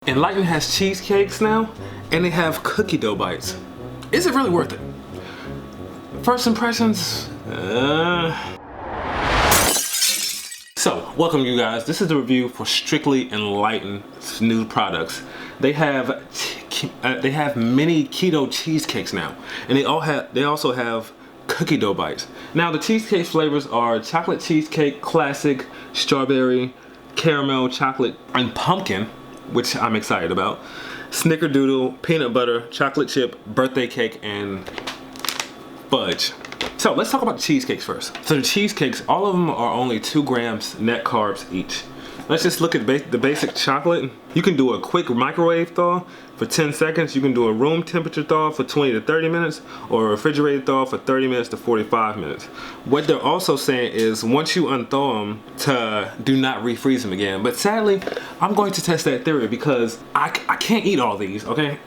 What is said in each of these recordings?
Enlightened has cheesecakes now, and they have cookie dough bites. Is it really worth it? First impressions? So, welcome you guys. This is the review for Strictly Enlightened new products. They have mini keto cheesecakes now, and they also have cookie dough bites. Now the cheesecake flavors are chocolate cheesecake, classic, strawberry, caramel, chocolate, and pumpkin, which I'm excited about. Snickerdoodle, peanut butter, chocolate chip, birthday cake, and fudge. So let's talk about the cheesecakes first. So the cheesecakes, all of them are only 2 grams net carbs each. Let's just look at the basic chocolate. You can do a quick microwave thaw for 10 seconds. You can do a room temperature thaw for 20 to 30 minutes, or a refrigerated thaw for 30 minutes to 45 minutes. What they're also saying is once you unthaw them, to do not refreeze them again. But sadly, I'm going to test that theory because I can't eat all these, okay?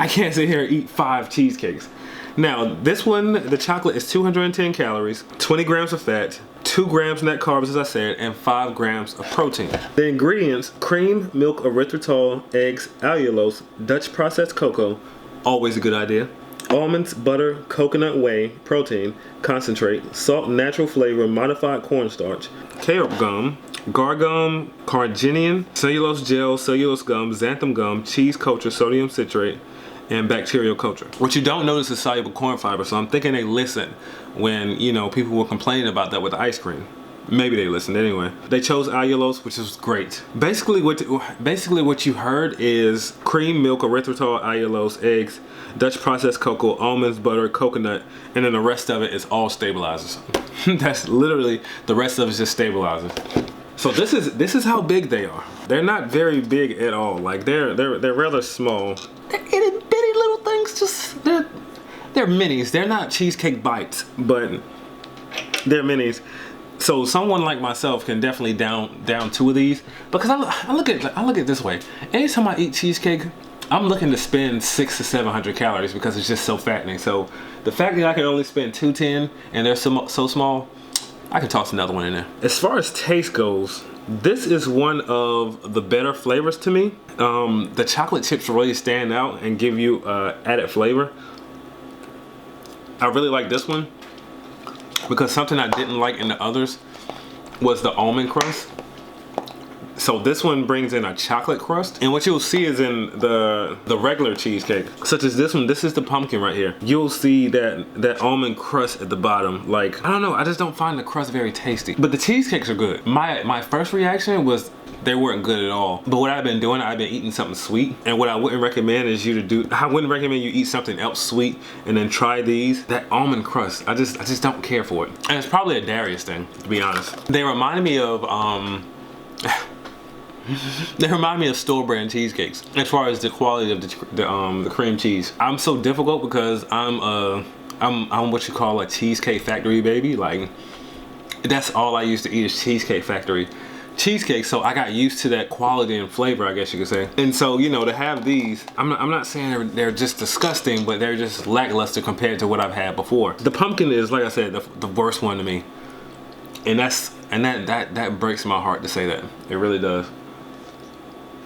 I can't sit here and eat 5 cheesecakes. Now, this one, the chocolate is 210 calories, 20 grams of fat, 2 grams net carbs, as I said, and 5 grams of protein. The ingredients: cream, milk, erythritol, eggs, allulose, Dutch processed cocoa, always a good idea, almonds, butter, coconut whey, protein, concentrate, salt, natural flavor, modified cornstarch, carob gum, gar gum, carnelian, cellulose gel, cellulose gum, xanthan gum, cheese culture, sodium citrate, and bacterial culture. What you don't notice is soluble corn fiber, so I'm thinking they listen when, you know, people were complaining about that with the ice cream. Maybe they listened anyway. They chose allulose, which is great. Basically what you heard is cream, milk, erythritol, allulose, eggs, Dutch processed cocoa, almonds, butter, coconut, and then the rest of it is all stabilizers. That's literally, the rest of it is just stabilizers. So this is how big they are. They're not very big at all. Like they're rather small. They're itty bitty little things. Just they're minis. They're not cheesecake bites, but they're minis. So someone like myself can definitely down 2 of these, because I look at it this way. Anytime I eat cheesecake, I'm looking to spend 600 to 700 calories because it's just so fattening. So the fact that I can only spend 210 and they're so small, I can toss another one in there. As far as taste goes, this is one of the better flavors to me. The chocolate chips really stand out and give you added flavor. I really like this one because something I didn't like in the others was the almond crust. So this one brings in a chocolate crust, and what you'll see is in the regular cheesecake, such as this one, this is the pumpkin right here. You'll see that almond crust at the bottom. Like, I don't know, I just don't find the crust very tasty. But the cheesecakes are good. My first reaction was they weren't good at all. But what I've been doing, I've been eating something sweet, and what I wouldn't recommend is I wouldn't recommend you eat something else sweet and then try these. That almond crust, I just don't care for it. And it's probably a Darius thing, to be honest. They remind me of they remind me of store brand cheesecakes as far as the quality of the cream cheese. I'm so difficult because I'm what you call a Cheesecake Factory baby. Like, that's all I used to eat is Cheesecake Factory cheesecake. So I got used to that quality and flavor, I guess you could say. And so, you know, to have these, I'm not saying they're just disgusting, but they're just lackluster compared to what I've had before. The pumpkin is, like I said, the worst one to me, and that breaks my heart to say that. It really does.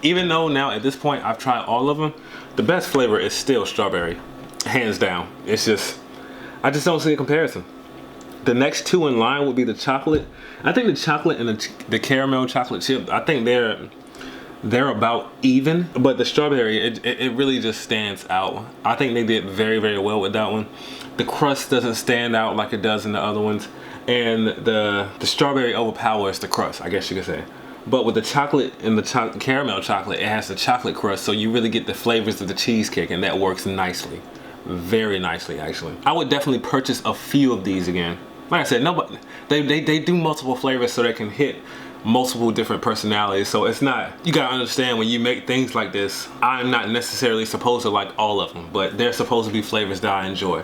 Even though now at this point I've tried all of them, the best flavor is still strawberry, hands down. It's just, I just don't see a comparison. The next 2 in line would be the chocolate. I think the chocolate and the caramel chocolate chip, I think they're about even, but the strawberry, it really just stands out. I think they did very, very well with that one. The crust doesn't stand out like it does in the other ones, and the strawberry overpowers the crust, I guess you could say. But with the chocolate and the caramel chocolate, it has the chocolate crust, so you really get the flavors of the cheesecake, and that works nicely. Very nicely, actually. I would definitely purchase a few of these again. Like I said, they do multiple flavors so they can hit multiple different personalities. So it's not, you gotta understand, when you make things like this, I'm not necessarily supposed to like all of them, but they're supposed to be flavors that I enjoy.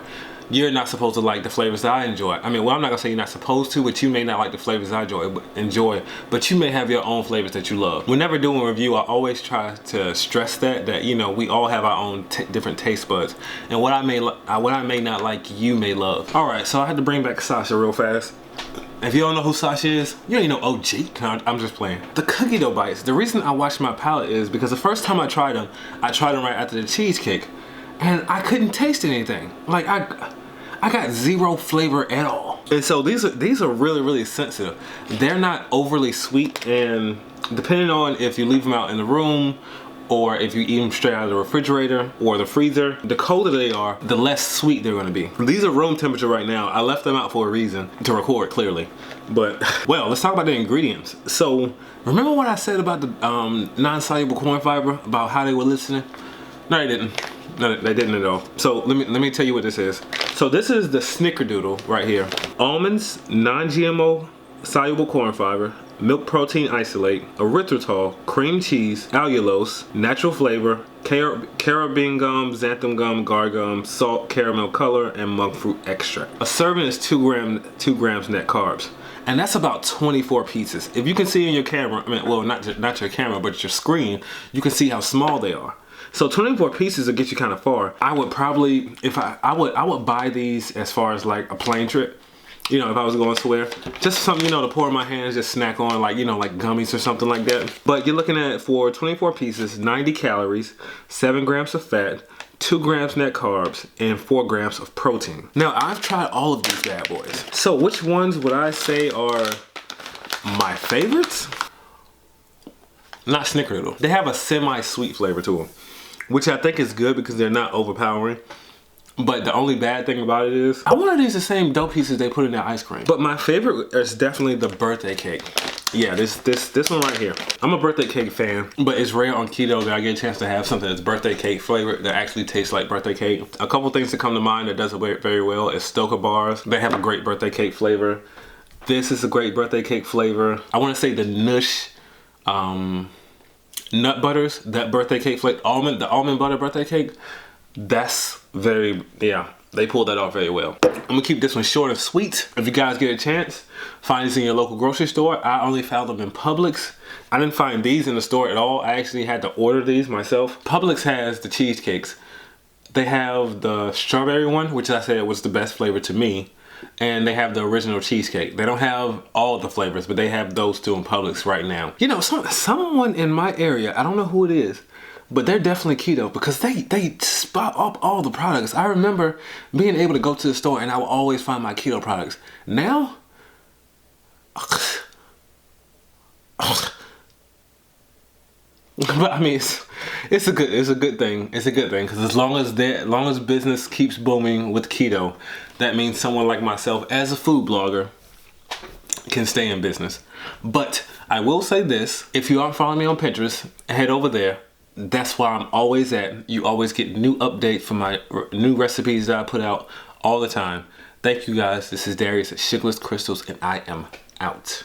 You're not supposed to like the flavors that I enjoy. I mean, well, I'm not gonna say you're not supposed to, but you may not like the flavors I enjoy, but you may have your own flavors that you love. Whenever doing a review, I always try to stress that you know, we all have our own different taste buds, and what I may not like, you may love. All right, so I had to bring back Sasha real fast. If you don't know who Sasha is, you ain't know OG. No, I'm just playing. The cookie dough bites. The reason I washed my palate is because the first time I tried them right after the cheesecake, and I couldn't taste anything. Like I got zero flavor at all. And so these are really, really sensitive. They're not overly sweet, and depending on if you leave them out in the room or if you eat them straight out of the refrigerator or the freezer, the colder they are, the less sweet they're gonna be. These are room temperature right now. I left them out for a reason, to record clearly. But, well, let's talk about the ingredients. So, remember what I said about the non-soluble corn fiber, about how they were listening? No, they didn't. No, they didn't at all. So let me tell you what this is. So this is the snickerdoodle right here. Almonds, non-GMO soluble corn fiber, milk protein isolate, erythritol, cream cheese, allulose, natural flavor, carabine gum, xanthan gum, gar gum, salt, caramel color, and monk fruit extract. A serving is 2 grams net carbs. And that's about 24 pieces. If you can see in your camera, I mean, well, not your camera, but your screen, you can see how small they are. So 24 pieces will get you kind of far. I would probably, if I would buy these as far as like a plane trip. You know, if I was going somewhere, just something, you know, to pour in my hands, just snack on, like, you know, like gummies or something like that. But you're looking at, for 24 pieces, 90 calories, 7 grams of fat, 2 grams net carbs, and 4 grams of protein. Now, I've tried all of these bad boys. So which ones would I say are my favorites? Not Snickerdoodle. They have a semi-sweet flavor to them, which I think is good because they're not overpowering. But the only bad thing about it is, I wonder if these the same dough pieces they put in their ice cream. But my favorite is definitely the birthday cake. Yeah, this one right here. I'm a birthday cake fan, but it's rare on keto that I get a chance to have something that's birthday cake flavored that actually tastes like birthday cake. A couple things that come to mind that does it very well is Stoker bars. They have a great birthday cake flavor. This is a great birthday cake flavor. I want to say the Nush nut butters, that birthday cake flavor, the almond butter birthday cake. That's very, yeah, they pulled that off very well. I'm gonna keep this one short and sweet. If you guys get a chance, find these in your local grocery store. I only found them in Publix. I didn't find these in the store at all. I actually had to order these myself. Publix has the cheesecakes. They have the strawberry one, which I said was the best flavor to me. And they have the original cheesecake. They don't have all the flavors, but they have those two in Publix right now. You know, someone in my area, I don't know who it is, but they're definitely keto because they spot up all the products. I remember being able to go to the store and I would always find my keto products. Now, but I mean, it's a good thing. It's a good thing because as long as business keeps booming with keto, that means someone like myself as a food blogger can stay in business. But I will say this: if you aren't following me on Pinterest, head over there. That's where I'm always at. You always get new updates from my new recipes that I put out all the time. Thank you guys. This is Darius at Sugarless Crystals, and I am out.